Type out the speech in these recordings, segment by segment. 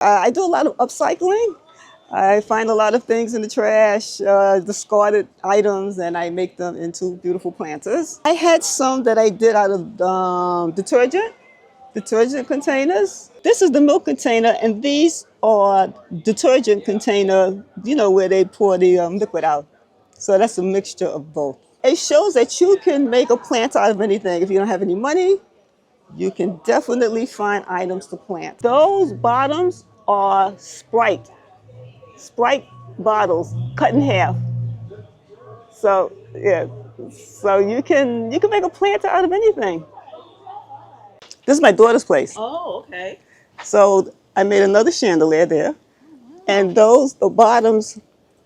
I do a lot of upcycling. I find a lot of things in the trash, discarded items, and I make them into beautiful planters. I had some that I did out of detergent containers. This is the milk container, and these are detergent container, where they pour the liquid out. So that's a mixture of both. It shows that you can make a plant out of anything. If you don't have any money, you can definitely find items to plant. Those bottoms are Sprite bottles cut in half. So yeah, so you can make a planter out of anything. This is my daughter's place. Oh, okay. So I made another chandelier there, and the bottoms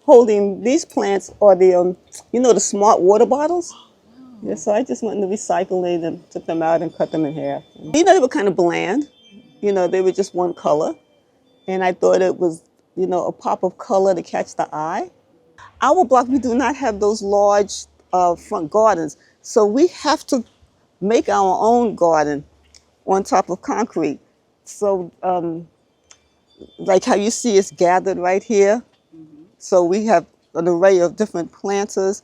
holding these plants are the smart water bottles. Yeah, so I just went into recycling and took them out and cut them in half. They were kind of bland. They were just one color, and I thought it was a pop of color to catch the eye. Our block, we do not have those large front gardens, so we have to make our own garden on top of concrete. So, like how you see it's gathered right here. So we have an array of different planters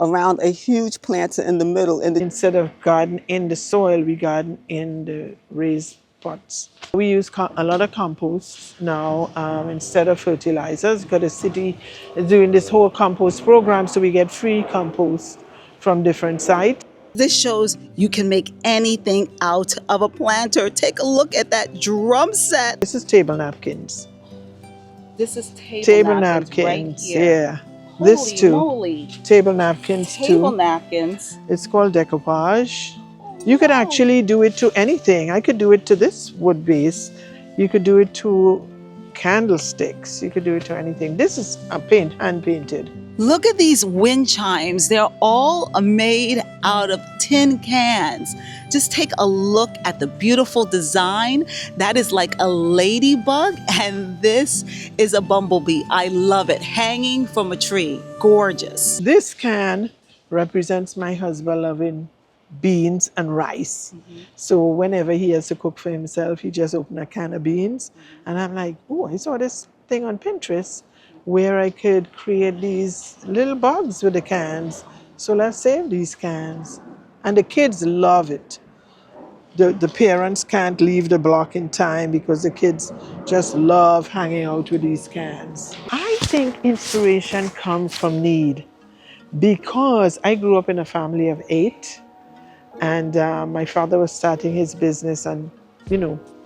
around a huge planter in the middle. Instead of garden in the soil, we garden in the raised pots. We use a lot of compost now instead of fertilizers, because the city is doing this whole compost program, so we get free compost from different sites. This shows you can make anything out of a planter. Take a look at that drum set. This is table napkins. This is table napkins, right here. yeah. This Holy too. moly. Table napkins Table too. napkins. It's called decoupage. You could actually do it to anything. I could do it to this wood base. You could do it to candlesticks. You could do it to anything. This is hand painted. Look at these wind chimes. They're all made out of tin cans. Just take a look at the beautiful design. That is like a ladybug, and this is a bumblebee. I love it. Hanging from a tree. Gorgeous. This can represents my husband loving beans and rice. So whenever he has to cook for himself, he just open a can of beans. And I'm like, oh, I saw this thing on Pinterest where I could create these little bugs with the cans. So let's save these cans. And the kids love it. The parents can't leave the block in time because the kids just love hanging out with these cans. I think inspiration comes from need, because I grew up in a family of 8, and my father was starting his business and,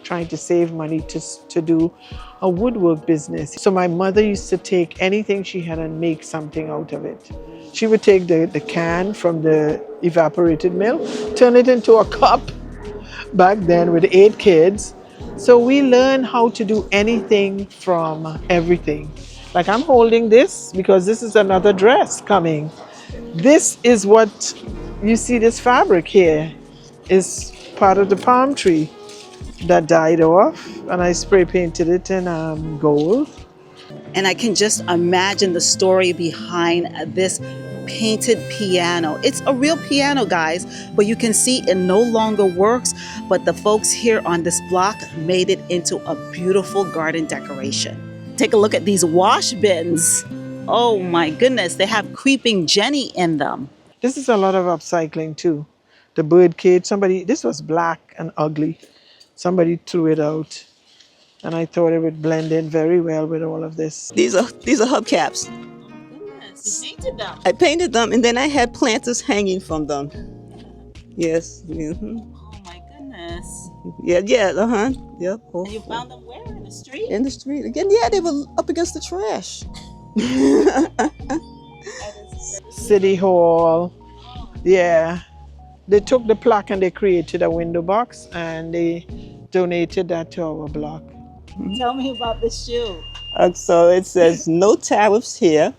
trying to save money to do a woodwork business. So my mother used to take anything she had and make something out of it. She would take the can from the evaporated milk, turn it into a cup back then with 8 kids. So we learned how to do anything from everything. Like I'm holding this because this is another dress coming. This is what you see, this fabric here is part of the palm tree that died off, and I spray painted it in gold. And I can just imagine the story behind this painted piano. It's a real piano, guys, but you can see it no longer works, but the folks here on this block made it into a beautiful garden decoration. Take a look at these wash bins. Oh my goodness, they have Creeping Jenny in them. This is a lot of upcycling too. The bird cage, this was black and ugly. Somebody threw it out, and I thought it would blend in very well with all of this. These are hubcaps. Goodness, you painted them. I painted them, and then I had planters hanging from them. Yes. Mm-hmm. Oh my goodness. Yeah. Yep. And you found them where? In the street? In the street. Again, yeah, they were up against the trash. City Hall. Yeah. They took the plaque and they created a window box, and they donated that to our block. Tell me about the shoe. So it says, no tariffs here.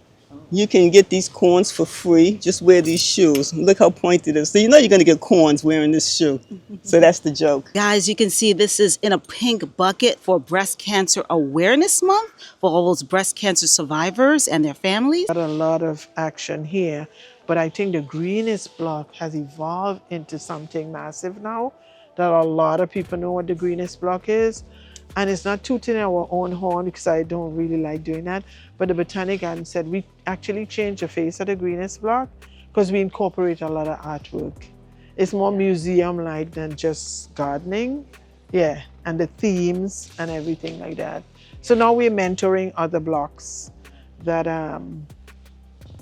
You can get these corns for free. Just wear these shoes. Look how pointed it is. So you know you're going to get corns wearing this shoe. So that's the joke. Guys, you can see this is in a pink bucket for Breast Cancer Awareness Month for all those breast cancer survivors and their families. Got a lot of action here, but I think the greenest block has evolved into something massive now, that a lot of people know what the greenest block is. And it's not tooting our own horn because I don't really like doing that. But the Botanic Garden said we actually changed the face of the greenest block because we incorporate a lot of artwork. It's more museum-like than just gardening. Yeah, and the themes and everything like that. So now we're mentoring other blocks that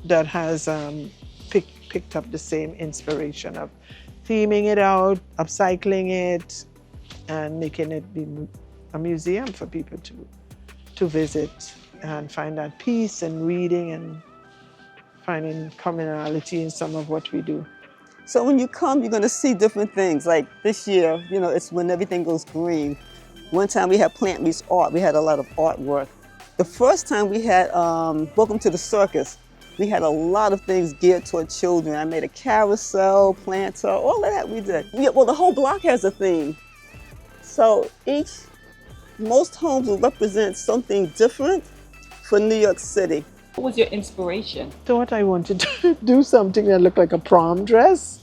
that has picked up the same inspiration of theming it out, upcycling it, and making it be a museum for people to visit and find that peace and reading and finding commonality in some of what we do. So when you come, you're going to see different things. Like this year, you know, it's when everything goes green. One time we had Plant Meets Art. We had a lot of artwork. The first time we had Welcome to the Circus, we had a lot of things geared toward children. I made a carousel, planter, all of that we did. Yeah, well, the whole block has a theme. So most homes will represent something different for New York City. What was your inspiration? Thought I wanted to do something that looked like a prom dress.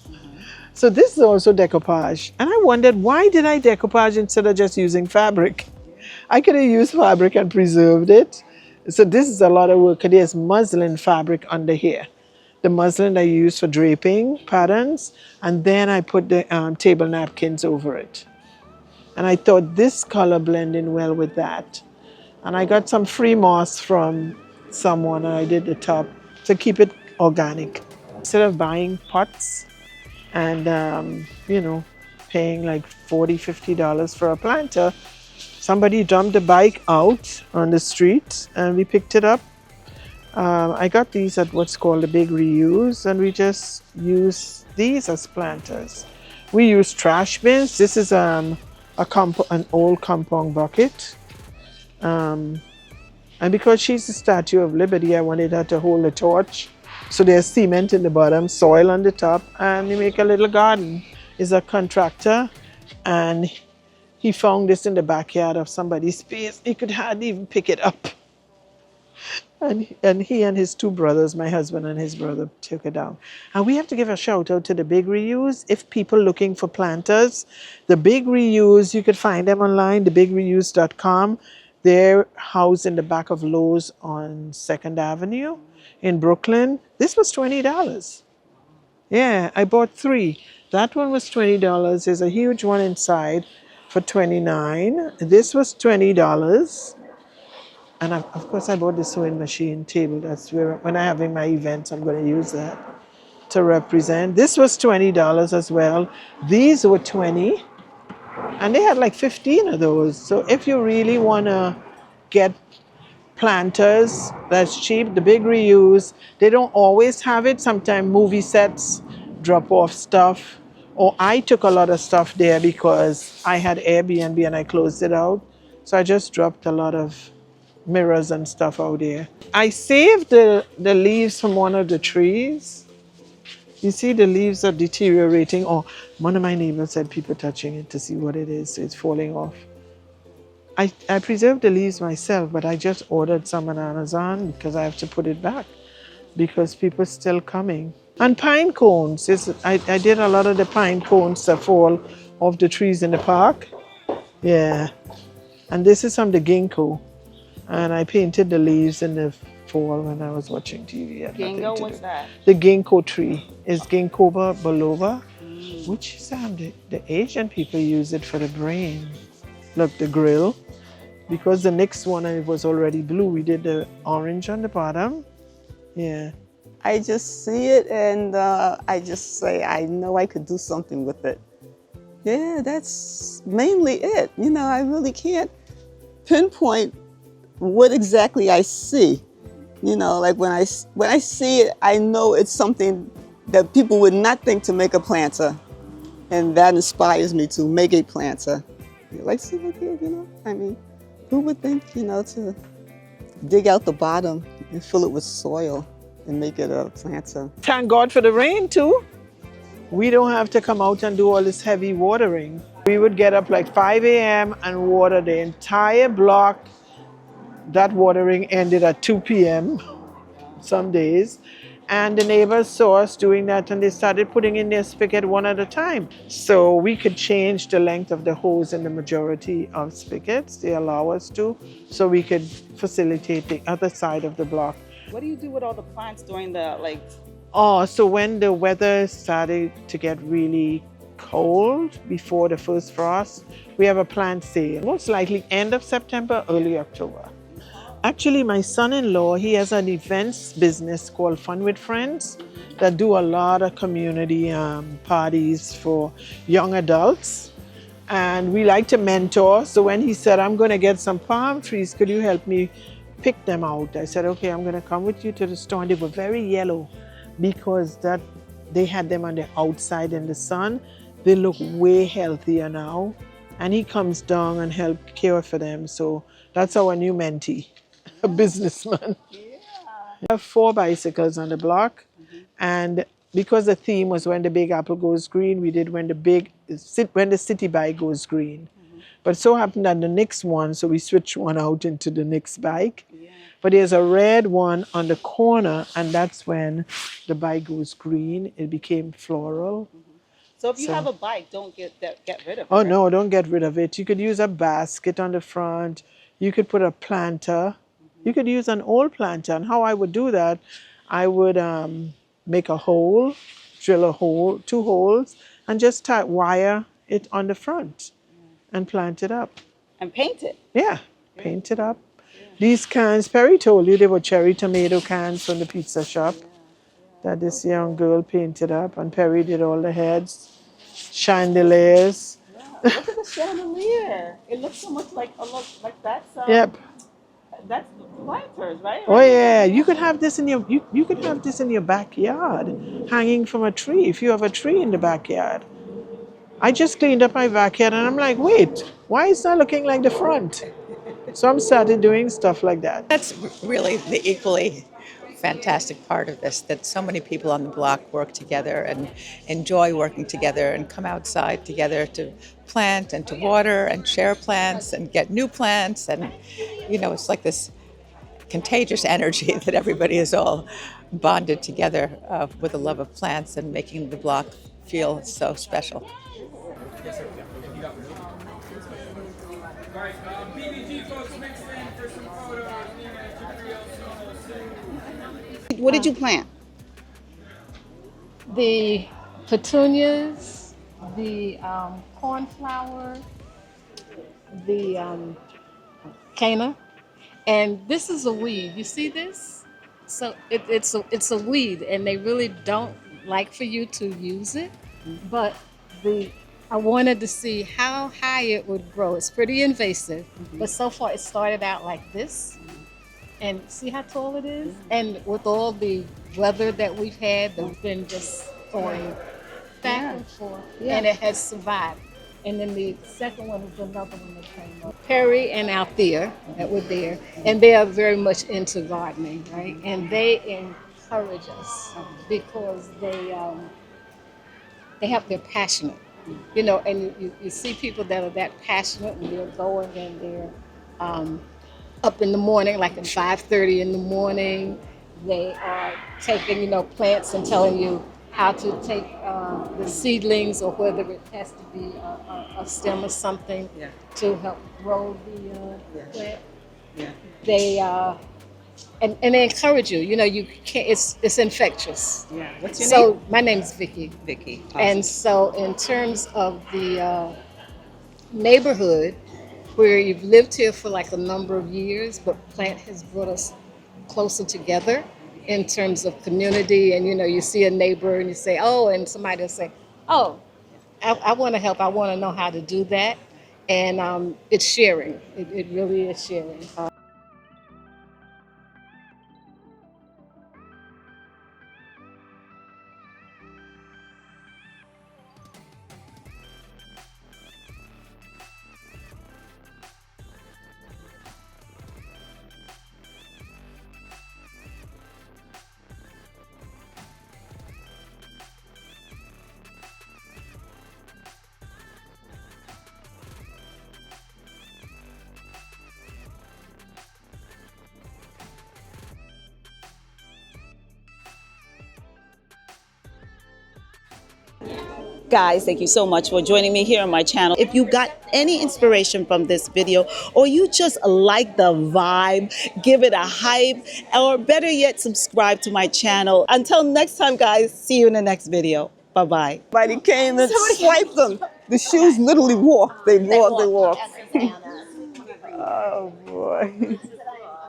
So this is also decoupage. And I wondered, why did I decoupage instead of just using fabric? I could have used fabric and preserved it. So this is a lot of work. There's muslin fabric under here. The muslin I use for draping patterns. And then I put the table napkins over it. And I thought this color blended well with that. And I got some free moss from someone and I did the top to keep it organic. Instead of buying pots and, you know, paying like $40, $50 for a planter, somebody dumped the bike out on the street and we picked it up. I got these at what's called a big reuse, and we just use these as planters. We use trash bins. This is an old compound bucket. And because she's the Statue of Liberty, I wanted her to hold a torch. So there's cement in the bottom, soil on the top, and we make a little garden. He's a contractor, and he found this in the backyard of somebody's space. He could hardly even pick it up. And he and his two brothers, my husband and his brother, took it down. And we have to give a shout out to the Big Reuse. If people looking for planters, the Big Reuse, you could find them online, thebigreuse.com. They're housed in the back of Lowe's on 2nd Avenue in Brooklyn. This was $20. Yeah, I bought 3. That one was $20. There's a huge one inside for $29. This was $20. And of course, I bought the sewing machine table. That's where, when I'm having my events, I'm going to use that to represent. This was $20 as well. These were $20. And they had like 15 of those. So if you really want to get planters that's cheap, the Big Reuse, they don't always have it. Sometimes movie sets drop off stuff. Or I took a lot of stuff there because I had Airbnb and I closed it out. So I just dropped a lot of mirrors and stuff out there. I saved the leaves from one of the trees. You see the leaves are deteriorating, or one of my neighbors said people touching it to see what it is. It's falling off. I preserved the leaves myself, but I just ordered some on Amazon because I have to put it back because people are still coming. And pine cones. I did a lot of the pine cones that fall off the trees in the park. Yeah. And this is from the ginkgo. And I painted the leaves in the fall when I was watching TV. Ginkgo, what's that? The ginkgo tree is Ginkgo biloba, which is the Asian people use it for the brain. Look, the grill. Because the next one it was already blue, we did the orange on the bottom. Yeah. I just see it and I just say, I know I could do something with it. Yeah, that's mainly it. You know, I really can't pinpoint what exactly I see. You know, like when I see it, I know it's something that people would not think to make a planter. And that inspires me to make a planter. Like, see what here, you know? I mean, who would think, you know, to dig out the bottom and fill it with soil and make it a planter? Thank God for the rain too. We don't have to come out and do all this heavy watering. We would get up like 5 a.m. and water the entire block. That watering ended at 2 p.m. some days. And the neighbors saw us doing that and they started putting in their spigot one at a time. So we could change the length of the hose in the majority of spigots. They allow us to, so we could facilitate the other side of the block. What do you do with all the plants during the like? Oh, so when the weather started to get really cold before the first frost, we have a plant sale. Most likely end of September, early October. Actually, my son-in-law, he has an events business called Fun with Friends that do a lot of community parties for young adults. And we like to mentor. So when he said, I'm going to get some palm trees, could you help me pick them out? I said, okay, I'm going to come with you to the store. And they were very yellow because they had them on the outside in the sun. They look way healthier now. And he comes down and help care for them. So that's our new mentee. A businessman. Yeah. We have 4 bicycles on the block, and because the theme was when the big apple goes green, we did when the city bike goes green. But so happened that the next one, so we switched one out into the next bike. Yeah. But there's a red one on the corner, and that's when the bike goes green. It became floral. So if you have a bike, don't get rid of it. Oh, right? no, don't get rid of it. You could use a basket on the front. You could put a planter. You could use an old planter. And how I would do that, I would make a hole, drill a hole, 2 holes, and just wire it on the front and plant it up. And paint it. Yeah, paint it up. These cans, Perry told you they were cherry tomato cans from the pizza shop that this young girl painted up. And Perry did all the heads, chandeliers. Look at the chandelier. It looks so much like that's Yep. that's planters, right? Oh yeah, you could have this in you could have this in your backyard, hanging from a tree if you have a tree in the backyard. I just cleaned up my backyard and I'm like, wait, why is that looking like the front? So I'm started doing stuff like that. That's really the equally fantastic part of this, that so many people on the block work together and enjoy working together and come outside together to plant and to water and share plants and get new plants. And, you know, it's like this contagious energy that everybody is all bonded together with a love of plants and making the block feel so special. What did you plant? The petunias, the cornflower, the canna, and this is a weed. You see this? So it's a weed, and they really don't like for you to use it. But I wanted to see how high it would grow. It's pretty invasive, but so far it started out like this. And see how tall it is? And with all the weather that we've had, that's been just going back and forth, and it has survived. And then the second one is another one that came up. Perry and Althea that were there, and they are very much into gardening, right? And they encourage us because they're passionate, you know. And you see people that are that passionate, and they're going and they're up in the morning, like at 5:30 in the morning. They are taking, you know, plants and telling you how to take the seedlings, or whether it has to be a stem or something to help grow the plant. Yeah. They and they encourage you. You know, you can't. It's infectious. Yeah. What's your So name? my name's Vicky. Vicky. Awesome. And so in terms of the neighborhood, where you've lived here for like a number of years, but plant has brought us closer together in terms of community. And you know, you see a neighbor and you say, oh, and somebody will say, oh, I want to help. I want to know how to do that. And it's sharing. It really is sharing. Guys, thank you so much for joining me here on my channel. If you got any inspiration from this video or you just like the vibe, give it a hype, or better yet, subscribe to my channel. Until next time, guys, see you in the next video. Bye-bye. Somebody came and swiped them. The shoes literally walk. They walk. Oh boy.